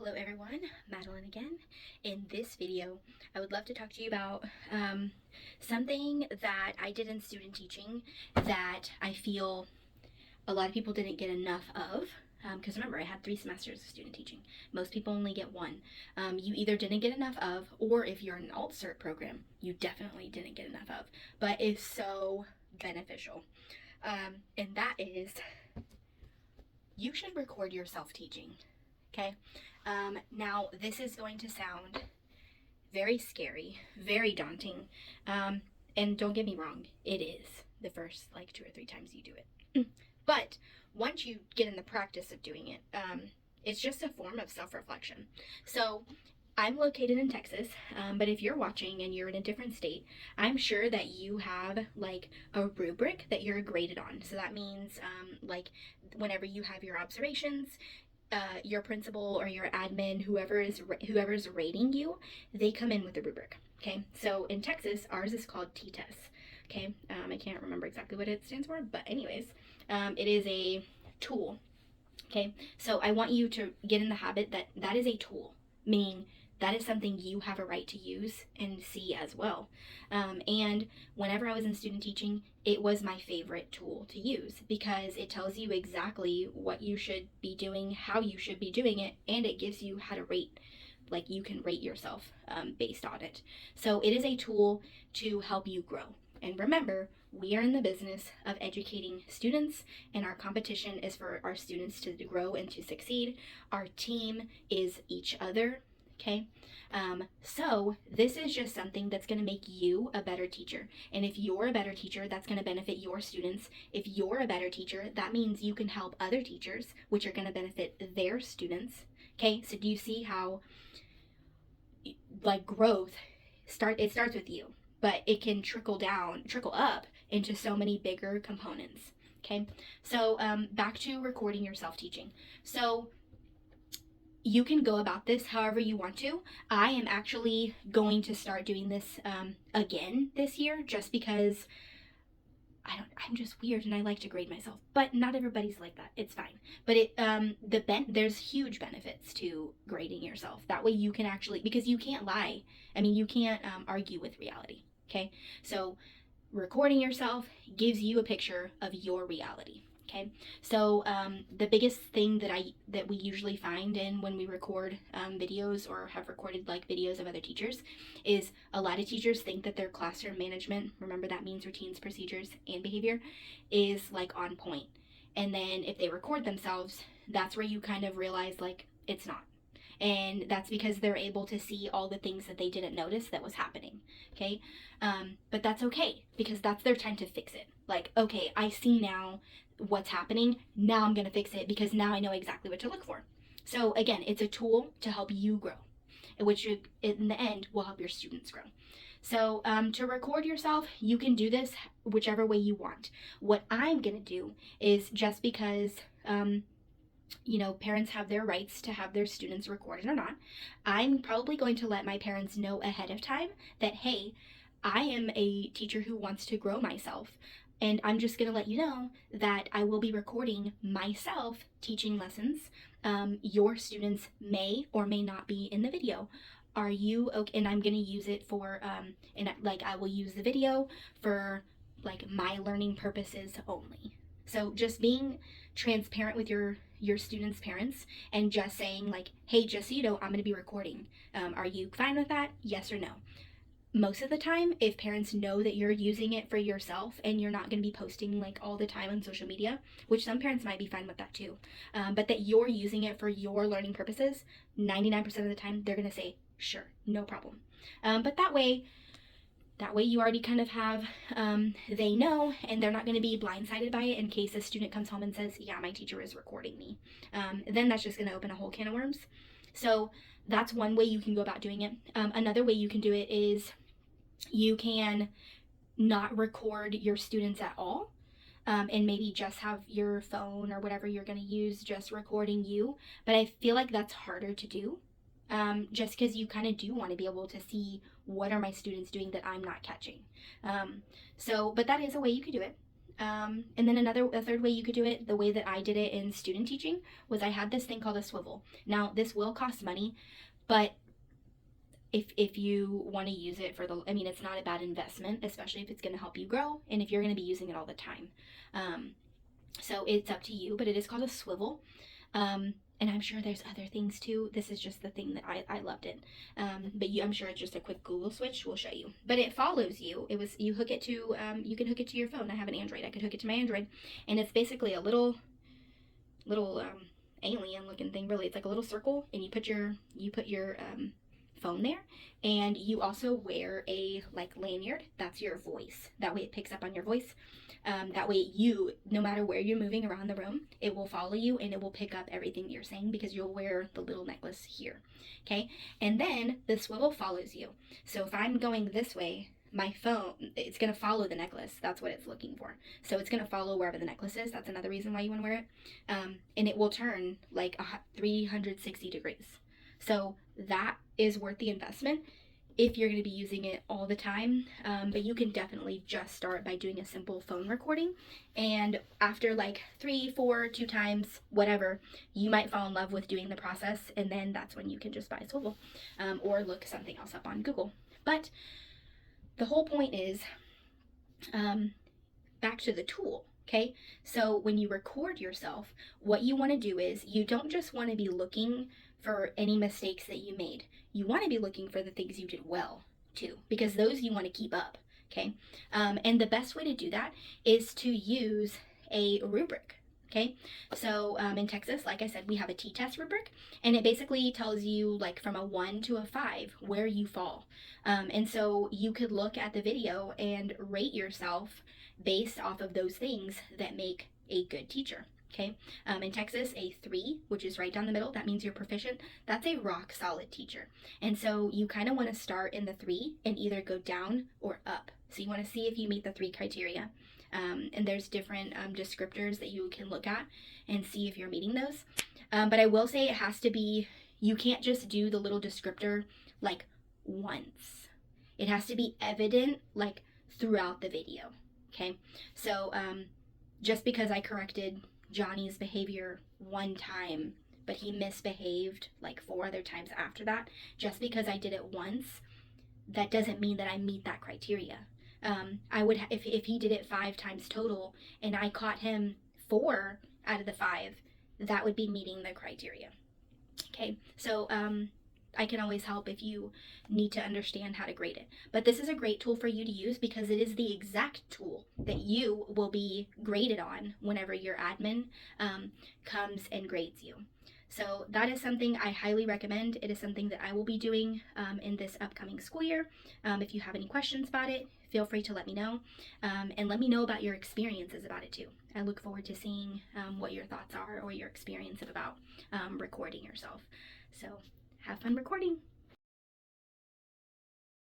Hello everyone, Madeline again. In this video, I would love to talk to you about something that I did in student teaching that I feel a lot of people didn't get enough of. Because remember, I had 3 semesters of student teaching. Most people only get 1. You either didn't get enough of, or if you're in an alt-cert program, you definitely didn't get enough of. But it's so beneficial. And that is, you should record yourself teaching. Okay? Now, this is going to sound very scary, very daunting. And don't get me wrong, it is the first like 2 or 3 times you do it. But once you get in the practice of doing it, it's just a form of self-reflection. So I'm located in Texas, but if you're watching and you're in a different state, I'm sure that you have like a rubric that you're graded on. So that means like whenever you have your observations, your principal or your admin, whoever's rating you, they come in with a rubric. Okay, so in Texas, ours is called TTES. Okay, I can't remember exactly what it stands for, but anyways, it is a tool. Okay, so I want you to get in the habit that that is a tool, meaning that is something you have a right to use and see as well. And whenever I was in student teaching, it was my favorite tool to use because it tells you exactly what you should be doing, how you should be doing it, and it gives you how to rate. Like you can rate yourself based on it. So it is a tool to help you grow. And remember, we are in the business of educating students, and our competition is for our students to grow and to succeed. Our team is each other. Okay, so this is just something that's going to make you a better teacher. And if you're a better teacher, that's going to benefit your students. If you're a better teacher, that means you can help other teachers, which are going to benefit their students. Okay, so do you see how like growth it starts with you, but it can trickle up into so many bigger components. Okay, so back to recording yourself teaching. So you can go about this however you want to. I am actually going to start doing this again this year just because I'm just weird and I like to grade myself. But not everybody's like that. It's fine. But there's huge benefits to grading yourself. That way you can actually, because you can't lie. I mean, you can't argue with reality. Okay? So recording yourself gives you a picture of your reality. Okay, so the biggest thing that we usually find in when we record videos or have recorded like videos of other teachers is a lot of teachers think that their classroom management, remember that means routines, procedures, and behavior, is like on point. And then if they record themselves, that's where you kind of realize like it's not. And that's because they're able to see all the things that they didn't notice that was happening. Okay, but that's okay because that's their time to fix it. Like, okay, I see now what's happening. Now I'm going to fix it because now I know exactly what to look for. So again, it's a tool to help you grow, which in the end will help your students grow. So to record yourself, you can do this whichever way you want. What I'm going to do is just because parents have their rights to have their students recorded or not, I'm probably going to let my parents know ahead of time that, hey, I am a teacher who wants to grow myself. And I'm just going to let you know that I will be recording myself teaching lessons. Your students may or may not be in the video. Are you okay? And I'm going to use it for, I will use the video for like my learning purposes only. So just being transparent with your students' parents and just saying like, hey, just so you know, I'm going to be recording. Are you fine with that? Yes or no? Most of the time, if parents know that you're using it for yourself and you're not going to be posting like all the time on social media, which some parents might be fine with that too, but that you're using it for your learning purposes, 99% of the time they're going to say, sure, no problem. But that way you already kind of have, they know, and they're not going to be blindsided by it in case a student comes home and says, yeah, my teacher is recording me. Then that's just going to open a whole can of worms. So that's one way you can go about doing it. Another way you can do it is you can not record your students at all, and maybe just have your phone or whatever you're going to use just recording you. But I feel like that's harder to do, just because you kind of do want to be able to see what are my students doing that I'm not catching. But that is a way you could do it. And then a third way you could do it, the way that I did it in student teaching, was I had this thing called a swivel. Now, this will cost money, but if you want to use it I mean, it's not a bad investment, especially if it's going to help you grow and if you're going to be using it all the time. So it's up to you, but it is called a swivel. And I'm sure there's other things too. This is just the thing that I loved it. I'm sure it's just a quick Google switch will show you. But it follows you. You hook it to, you can hook it to your phone. I have an Android. I could hook it to my Android. And it's basically a little alien looking thing, really. It's like a little circle, and you put your phone there, and you also wear a like lanyard. That's your voice. That way it picks up on your voice. That way no matter where you're moving around the room, it will follow you and it will pick up everything you're saying because you'll wear the little necklace here. Okay, and then the swivel follows you. So if I'm going this way, my phone, it's going to follow the necklace. That's what it's looking for. So it's going to follow wherever the necklace is. That's another reason why you want to wear it. And it will turn like 360 degrees. So that is worth the investment if you're going to be using it all the time. But you can definitely just start by doing a simple phone recording. And after like 3, 4, 2 times, whatever, you might fall in love with doing the process. And then that's when you can just buy a swivel or look something else up on Google. But the whole point is back to the tool. Okay, so when you record yourself, what you want to do is you don't just want to be looking for any mistakes that you made. You want to be looking for the things you did well too, because those you want to keep up. Okay, and the best way to do that is to use a rubric. Okay, so in Texas, like I said, we have a T-test rubric, and it basically tells you like from a 1 to a 5 where you fall. And so you could look at the video and rate yourself based off of those things that make a good teacher. Okay, in Texas, a 3, which is right down the middle, that means you're proficient. That's a rock solid teacher. And so you kind of want to start in the 3 and either go down or up. So you want to see if you meet the 3 criteria. And there's different descriptors that you can look at and see if you're meeting those. But I will say it has to be, you can't just do the little descriptor like once. It has to be evident like throughout the video. Okay, so just because I corrected Johnny's behavior one time, but he misbehaved like 4 other times after that, just because I did it once, that doesn't mean that I meet that criteria. I would, if he did it 5 times total and I caught him 4 out of the 5, that would be meeting the criteria. Okay, so I can always help if you need to understand how to grade it. But this is a great tool for you to use because it is the exact tool that you will be graded on whenever your admin comes and grades you. So that is something I highly recommend. It is something that I will be doing in this upcoming school year. If you have any questions about it, feel free to let me know. And let me know about your experiences about it too. I look forward to seeing what your thoughts are or your experience about recording yourself. So have fun recording.